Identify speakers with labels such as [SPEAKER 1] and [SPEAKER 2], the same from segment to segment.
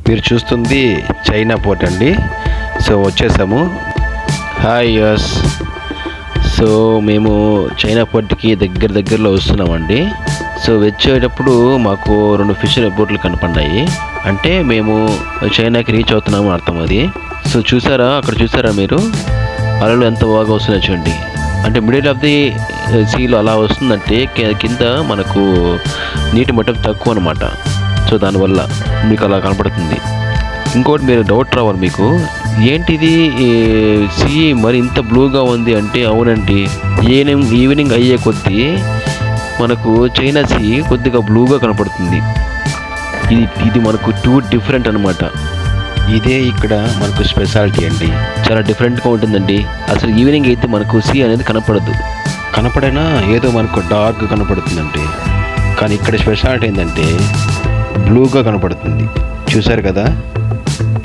[SPEAKER 1] మీరు చూస్తుంది China port అండి. సో వచ్చేసాము. Hi yes. సో మేము చైనా పోర్ట్కి దగ్గరలో వస్తున్నామండి. సో వచ్చేటప్పుడు మాకు 2 ఫిష్ బోట్లు కనపడ్డాయి. అంటే మేము చైనాకి రీచ్ అవుతున్నాము అర్థం అది. సో చూసారా, అక్కడ చూసారా మీరు అలలు ఎంత బాగా వస్తున్నాయి చూడండి. అంటే మిడిల్ ఆఫ్ ది సీలో అలా వస్తుందంటే కింద మనకు నీటి మట్టం తక్కువ అనమాట. సో దానివల్ల మీకు అలా కనపడుతుంది. ఇంకోటి మీరు డౌట్ రావాలి మీకు, ఏంటిది సీ మరి ఇంత బ్లూగా ఉంది అంటే, అవునండి ఈవినింగ్ అయ్యే కొద్దీ మనకు చైనా సీ కొద్దిగా బ్లూగా కనపడుతుంది. ఇది మనకు 2 డిఫరెంట్ అనమాట. ఇదే ఇక్కడ మనకు స్పెషాలిటీ అండి. చాలా డిఫరెంట్గా ఉంటుందండి. అసలు ఈవినింగ్ అయితే మనకు సీ అనేది కనపడదు. కనపడైనా ఏదో మనకు డార్క్ కనపడుతుందండి. కానీ ఇక్కడ స్పెషాలిటీ ఏంటంటే బ్లూగా కనపడుతుంది. చూసారు కదా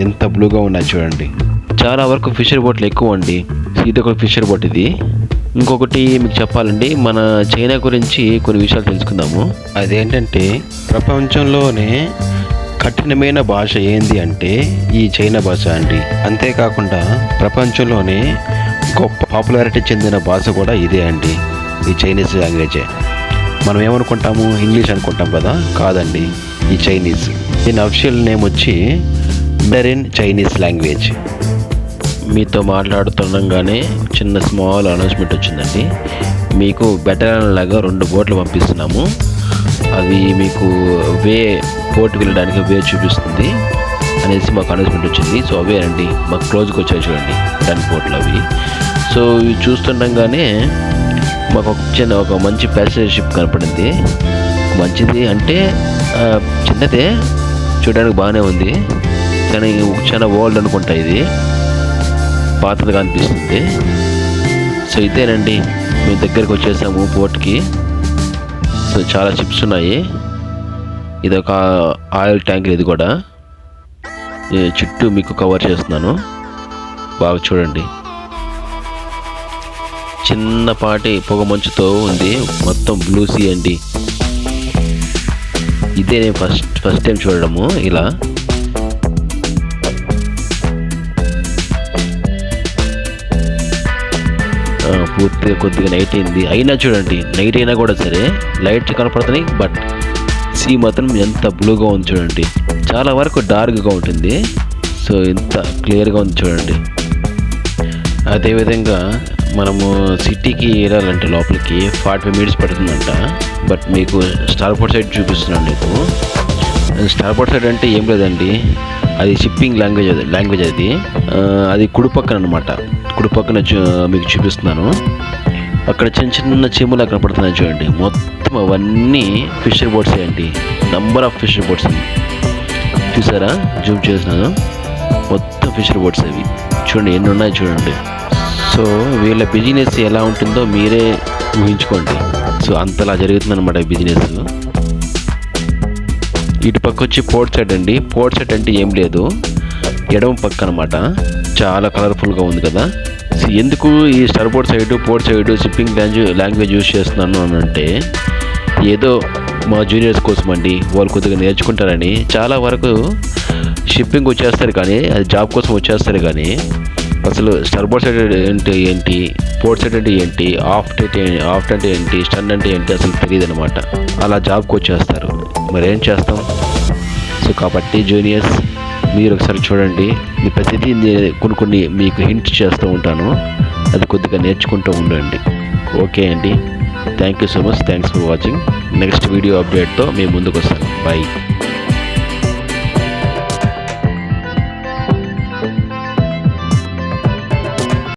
[SPEAKER 1] ఎంత బ్లూగా ఉన్నాయి చూడండి. చాలా వరకు ఫిషర్ బోట్లు ఎక్కువ అండి. ఇది ఒక ఫిషర్ బోట్ ఇది. ఇంకొకటి మీకు చెప్పాలండి, మన చైనా గురించి కొన్ని విషయాలు తెలుసుకుందాము. అదేంటంటే ప్రపంచంలోనే కఠినమైన భాష ఏంది అంటే ఈ చైనా భాష అండి. అంతేకాకుండా ప్రపంచంలోనే గొప్ప పాపులారిటీ చెందిన భాష కూడా ఇదే అండి, ఈ చైనీస్ లాంగ్వేజే. మనం ఏమనుకుంటాము, ఇంగ్లీష్ అనుకుంటాం కదా, కాదండి, ఈ చైనీస్. దీని అఫిషియల్ నేమ్ వచ్చి మండరిన్ చైనీస్ లాంగ్వేజ్. మీతో మాట్లాడుతుండగానే చిన్న స్మాల్ అనౌన్స్మెంట్ వచ్చిందండి. మీకు బెటర్ లాగా 2 బోట్లు పంపిస్తున్నాము. అవి మీకు పోర్ట్కి వెళ్ళడానికి వే చూపిస్తుంది అనేసి మాకు అనౌన్స్మెంట్ వచ్చింది. సో అవే అండి మాకు క్లోజ్కి వచ్చాయి చూడండి 10 బోట్లు అవి. సో ఇవి చూస్తుండగానే మాకు ఒక మంచి ప్యాసింజర్ షిప్ కనపడింది. మంచిది అంటే చిన్నదే, చూడడానికి బాగానే ఉంది, కానీ చాలా ఓల్డ్ అనుకుంటా, ఇది పాతదిగా అనిపిస్తుంది. సో ఇదేనండి, మేము దగ్గరికి వచ్చేసాము పోర్ట్కి. సో చాలా షిప్స్ ఉన్నాయి. ఇది ఒక ఆయిల్ ట్యాంకర్, ఇది కూడా చుట్టూ మీకు కవర్ చేస్తున్నాను, బాగా చూడండి. చిన్నపాటి పొగ మంచుతో ఉంది, మొత్తం బ్లూ సీ అండి. ఇదే నేను ఫస్ట్ టైం చూడడము ఇలా. పూర్తిగా కొద్దిగా నైట్ అయింది, అయినా చూడండి, నైట్ అయినా కూడా సరే లైట్స్ కనపడుతున్నాయి, బట్ సీ మాత్రం ఎంత బ్లూగా ఉంది చూడండి. చాలా వరకు డార్క్గా ఉంటుంది, సో ఇంత క్లియర్గా ఉంది చూడండి. అదేవిధంగా మనము సిటీకి వెళ్ళాలంటే లోపలికి 45 మినిట్స్ పడుతుందంట. బట్ మీకు స్టార్బోర్డ్ సైడ్ చూపిస్తున్నాను మీకు. స్టార్బోర్డ్ సైడ్ అంటే ఏం లేదండి, అది షిప్పింగ్ లాంగ్వేజ్ అది కుడి పక్కన అనమాట. కుడి పక్కన మీకు చూపిస్తున్నాను. అక్కడ చిన్న చీమలు కనపడుతున్నాయి చూడండి. మొత్తం అవన్నీ ఫిషర్ బోట్స్ అండి. నంబర్ ఆఫ్ ఫిషర్ బోట్స్ చూసారా, జూమ్ చేసినాను, మొత్తం ఫిషర్ బోట్స్ అవి చూడండి, ఎన్ని ఉన్నాయి చూడండి. సో వీళ్ళ బిజినెస్ ఎలా ఉంటుందో మీరే ఊహించుకోండి. సో అంతలా జరుగుతుంది అనమాట బిజినెస్. ఇటు పక్క వచ్చి పోర్ట్ సైడ్ అండి. పోర్ట్ సైడ్ అంటే ఏం లేదు, ఎడమ పక్క అనమాట. చాలా కలర్ఫుల్గా ఉంది కదా. సో ఎందుకు ఈ starboard side, port side shipping language use చేస్తున్నాను అని అంటే, ఏదో మా జూనియర్స్ కోసం అండి, వాళ్ళు కొద్దిగా నేర్చుకుంటారని. చాలా వరకు షిప్పింగ్ వచ్చేస్తారు కానీ, అది జాబ్ కోసం వచ్చేస్తారు కానీ, అసలు స్టార్బోర్డ్ సైడ్ అంటే ఏంటి, పోర్ట్ సైడ్ అంటే ఏంటి, ఆఫ్ట్ అంటే ఏంటి, స్టన్ అంటే ఏంటి అసలు తెలియదు అనమాట. అలా జాబ్కి వచ్చేస్తారు, మరి ఏం చేస్తాం. సో కాబట్టి జూనియర్స్ మీరు ఒకసారి చూడండి. మీ ప్రతిదీ కొన్ని మీకు హింట్ చేస్తూ ఉంటాను, అది కొద్దిగా నేర్చుకుంటూ ఉండండి. ఓకే అండి, thank you so much. Thanks for watching. Next video అప్డేట్తో మేము ముందుకు వస్తాను. బాయ్.